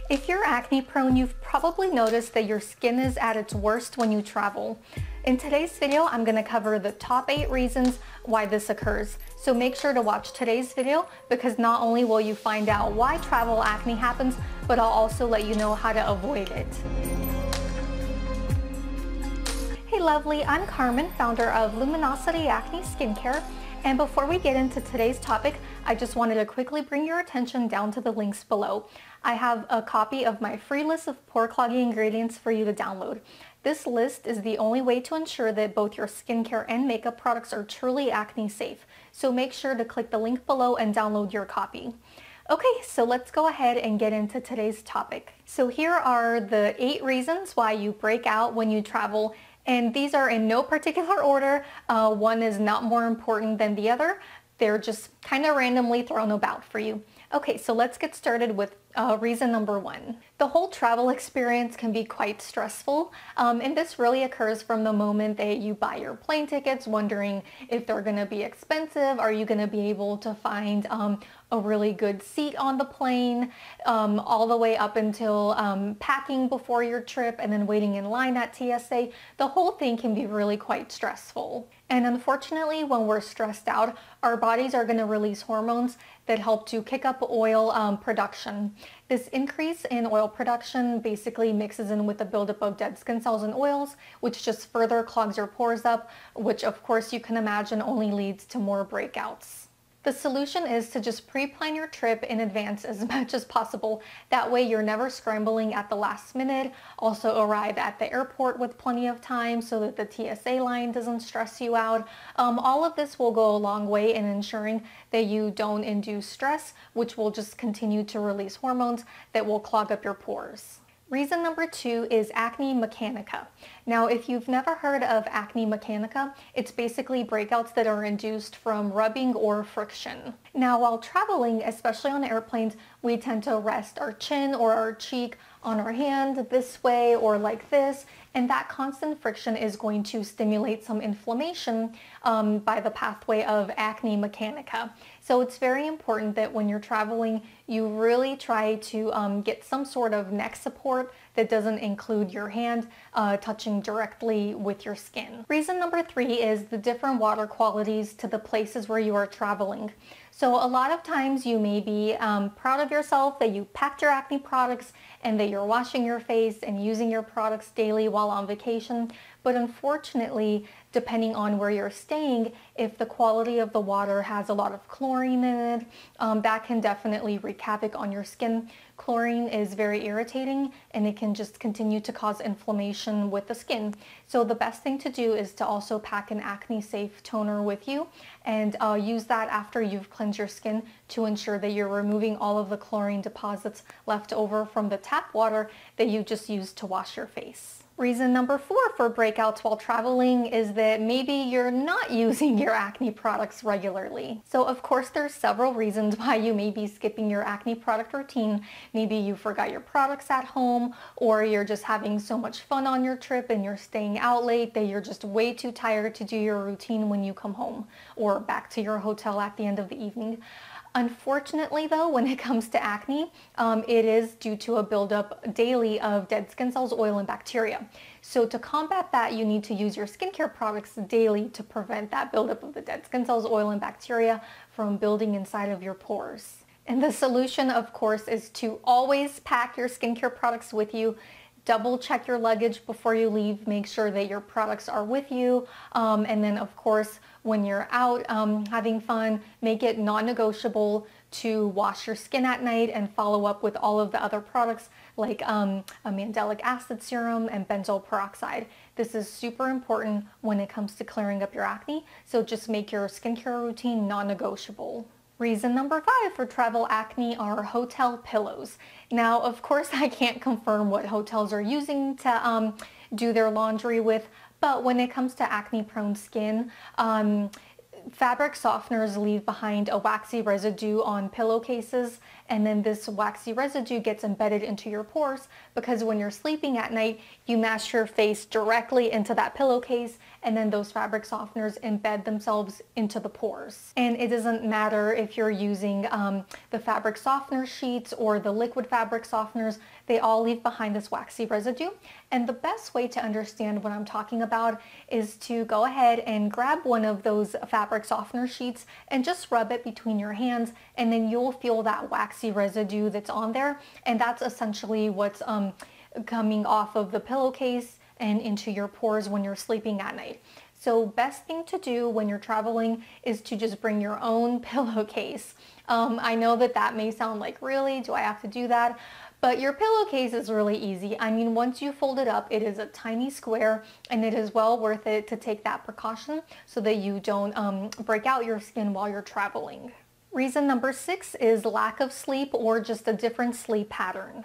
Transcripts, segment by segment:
If you're acne prone, you've probably noticed that your skin is at its worst when you travel. In today's video, I'm going to cover the top 8 reasons why this occurs. So make sure to watch today's video because not only will you find out why travel acne happens, but I'll also let you know how to avoid it. Hey lovely, I'm Carmen, founder of Luminosity Acne Skincare. And before we get into today's topic, I just wanted to quickly bring your attention down to the links below. I have a copy of my free list of pore clogging ingredients for you to download. This list is the only way to ensure that both your skincare and makeup products are truly acne safe. So make sure to click the link below and download your copy. Okay, so let's go ahead and get into today's topic. So here are the 8 reasons why you break out when you travel. And these are in no particular order. One is not more important than the other. They're just kind of randomly thrown about for you. Okay, so let's get started with reason number 1. The whole travel experience can be quite stressful, and this really occurs from the moment that you buy your plane tickets, wondering if they're going to be expensive. Are you going to be able to find a really good seat on the plane, all the way up until packing before your trip and then waiting in line at TSA. The whole thing can be really quite stressful. And unfortunately, when we're stressed out, our bodies are going to release hormones that help to kick up oil production. This increase in oil production basically mixes in with the buildup of dead skin cells and oils, which just further clogs your pores up, which of course you can imagine only leads to more breakouts. The solution is to just pre-plan your trip in advance as much as possible. That way you're never scrambling at the last minute. Also arrive at the airport with plenty of time so that the TSA line doesn't stress you out. All of this will go a long way in ensuring that you don't induce stress, which will just continue to release hormones that will clog up your pores. Reason number 2 is acne Meccanica. Now, if you've never heard of acne Meccanica, it's basically breakouts that are induced from rubbing or friction. Now, while traveling, especially on airplanes, we tend to rest our chin or our cheek on our hand this way or like this, and that constant friction is going to stimulate some inflammation by the pathway of acne Meccanica. So it's very important that when you're traveling, you really try to get some sort of neck support that doesn't include your hand touching directly with your skin. Reason number 3 is the different water qualities to the places where you are traveling. So a lot of times you may be proud of yourself that you packed your acne products and that you're washing your face and using your products daily while on vacation. But unfortunately, depending on where you're staying, if the quality of the water has a lot of chlorine in it, that can definitely wreak havoc on your skin. Chlorine is very irritating and it can just continue to cause inflammation with the skin. So the best thing to do is to also pack an acne safe toner with you and use that after you've cleansed your skin to ensure that you're removing all of the chlorine deposits left over from the tap water that you just used to wash your face. Reason number 4 for breakouts while traveling is that maybe you're not using your acne products regularly. So of course there's several reasons why you may be skipping your acne product routine. Maybe you forgot your products at home, or you're just having so much fun on your trip and you're staying out late that you're just way too tired to do your routine when you come home or back to your hotel at the end of the evening. Unfortunately though, when it comes to acne, it is due to a buildup daily of dead skin cells, oil, and bacteria. So to combat that, you need to use your skincare products daily to prevent that buildup of the dead skin cells, oil, and bacteria from building inside of your pores. And the solution, of course, is to always pack your skincare products with you. Double check your luggage before you leave. Make sure that your products are with you. And then, of course, when you're out having fun, make it non-negotiable to wash your skin at night and follow up with all of the other products like a mandelic acid serum and benzoyl peroxide. This is super important when it comes to clearing up your acne. So just make your skincare routine non-negotiable. Reason number 5 for travel acne are hotel pillows. Now, of course, I can't confirm what hotels are using to do their laundry with, but when it comes to acne-prone skin, fabric softeners leave behind a waxy residue on pillowcases, and then this waxy residue gets embedded into your pores because when you're sleeping at night, you mash your face directly into that pillowcase, and then those fabric softeners embed themselves into the pores. And it doesn't matter if you're using the fabric softener sheets or the liquid fabric softeners, they all leave behind this waxy residue. And the best way to understand what I'm talking about is to go ahead and grab one of those fabric softener sheets and just rub it between your hands, and then you'll feel that waxy residue that's on there. And that's essentially what's coming off of the pillowcase and into your pores when you're sleeping at night. So best thing to do when you're traveling is to just bring your own pillowcase. I know that may sound like, really, do I have to do that? But your pillowcase is really easy. I mean, once you fold it up, it is a tiny square, and it is well worth it to take that precaution so that you don't break out your skin while you're traveling. Reason number 6 is lack of sleep or just a different sleep pattern.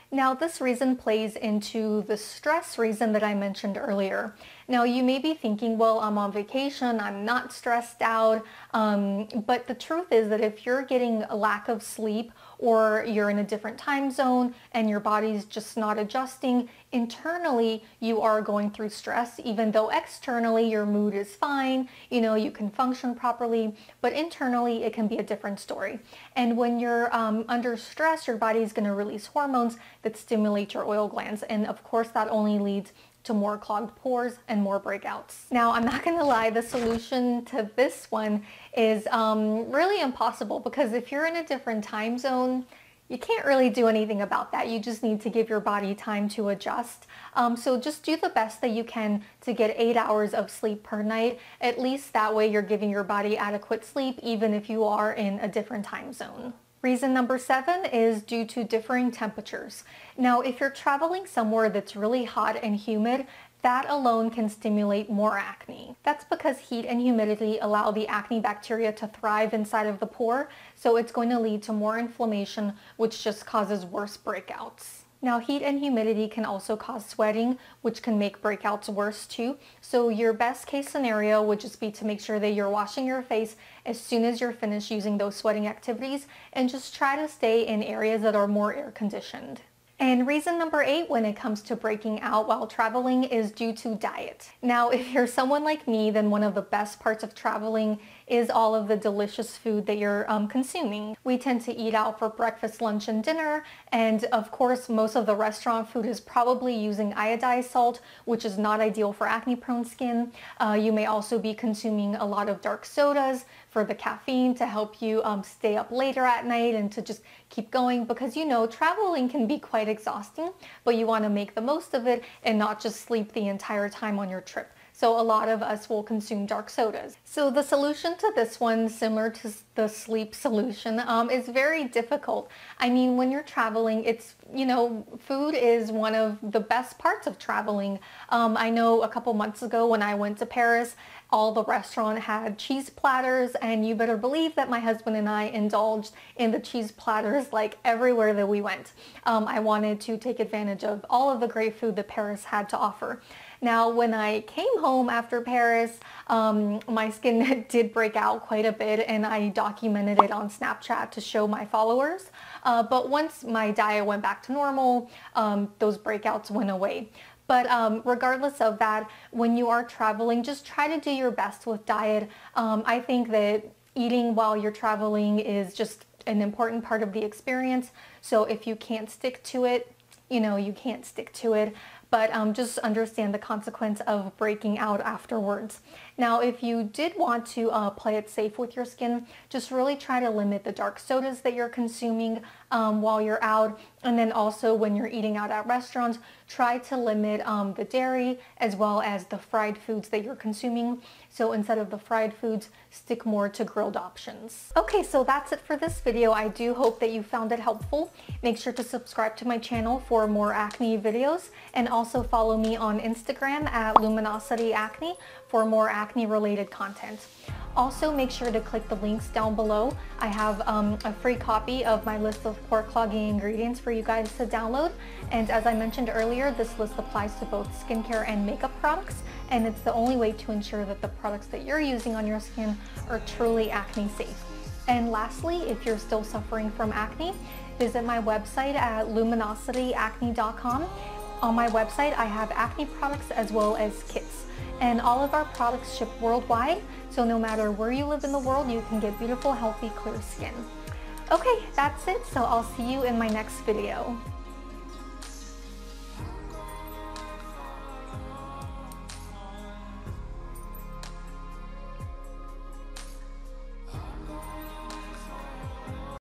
Now, this reason plays into the stress reason that I mentioned earlier. Now, you may be thinking, well, I'm on vacation, I'm not stressed out, but the truth is that if you're getting a lack of sleep or you're in a different time zone and your body's just not adjusting, internally you are going through stress, even though externally your mood is fine, you can function properly, but internally it can be a different story. And when you're under stress, your body's going to release hormones that stimulate your oil glands, and of course that only leads to more clogged pores and more breakouts. Now, I'm not gonna lie, the solution to this one is really impossible, because if you're in a different time zone, you can't really do anything about that. You just need to give your body time to adjust. So just do the best that you can to get 8 hours of sleep per night. At least that way you're giving your body adequate sleep, even if you are in a different time zone. Reason number 7 is due to differing temperatures. Now, if you're traveling somewhere that's really hot and humid, that alone can stimulate more acne. That's because heat and humidity allow the acne bacteria to thrive inside of the pore, so it's going to lead to more inflammation, which just causes worse breakouts. Now, heat and humidity can also cause sweating, which can make breakouts worse too. So your best case scenario would just be to make sure that you're washing your face as soon as you're finished using those sweating activities, and just try to stay in areas that are more air conditioned. And reason number 8 when it comes to breaking out while traveling is due to diet. Now, if you're someone like me, then one of the best parts of traveling is all of the delicious food that you're consuming. We tend to eat out for breakfast, lunch, and dinner, and of course most of the restaurant food is probably using iodized salt, which is not ideal for acne-prone skin. You may also be consuming a lot of dark sodas for the caffeine to help you stay up later at night and to just keep going, because traveling can be quite exhausting, but you want to make the most of it and not just sleep the entire time on your trip. So a lot of us will consume dark sodas. So the solution to this one, similar to the sleep solution, is very difficult. I mean, when you're traveling, it's, food is one of the best parts of traveling. I know a couple months ago when I went to Paris, all the restaurant had cheese platters, and you better believe that my husband and I indulged in the cheese platters like everywhere that we went. I wanted to take advantage of all of the great food that Paris had to offer. Now, when I came home after Paris, my skin did break out quite a bit, and I documented it on Snapchat to show my followers. But once my diet went back to normal, those breakouts went away. But regardless of that, when you are traveling, just try to do your best with diet. I think that eating while you're traveling is just an important part of the experience. So if you can't stick to it, you can't stick to it. But just understand the consequence of breaking out afterwards. Now, if you did want to play it safe with your skin, just really try to limit the dark sodas that you're consuming while you're out. And then also when you're eating out at restaurants, try to limit the dairy as well as the fried foods that you're consuming. So instead of the fried foods, stick more to grilled options. Okay, so that's it for this video. I do hope that you found it helpful. Make sure to subscribe to my channel for more acne videos, and also follow me on Instagram at Luminosity Acne for more acne related content. Also, make sure to click the links down below. I have a free copy of my list of pore clogging ingredients for you guys to download. And as I mentioned earlier, this list applies to both skincare and makeup products, and it's the only way to ensure that the products that you're using on your skin are truly acne safe. And lastly, if you're still suffering from acne, visit my website at luminosityacne.com. On my website, I have acne products as well as kits. And all of our products ship worldwide, so no matter where you live in the world, you can get beautiful, healthy, clear skin. Okay, that's it, so I'll see you in my next video.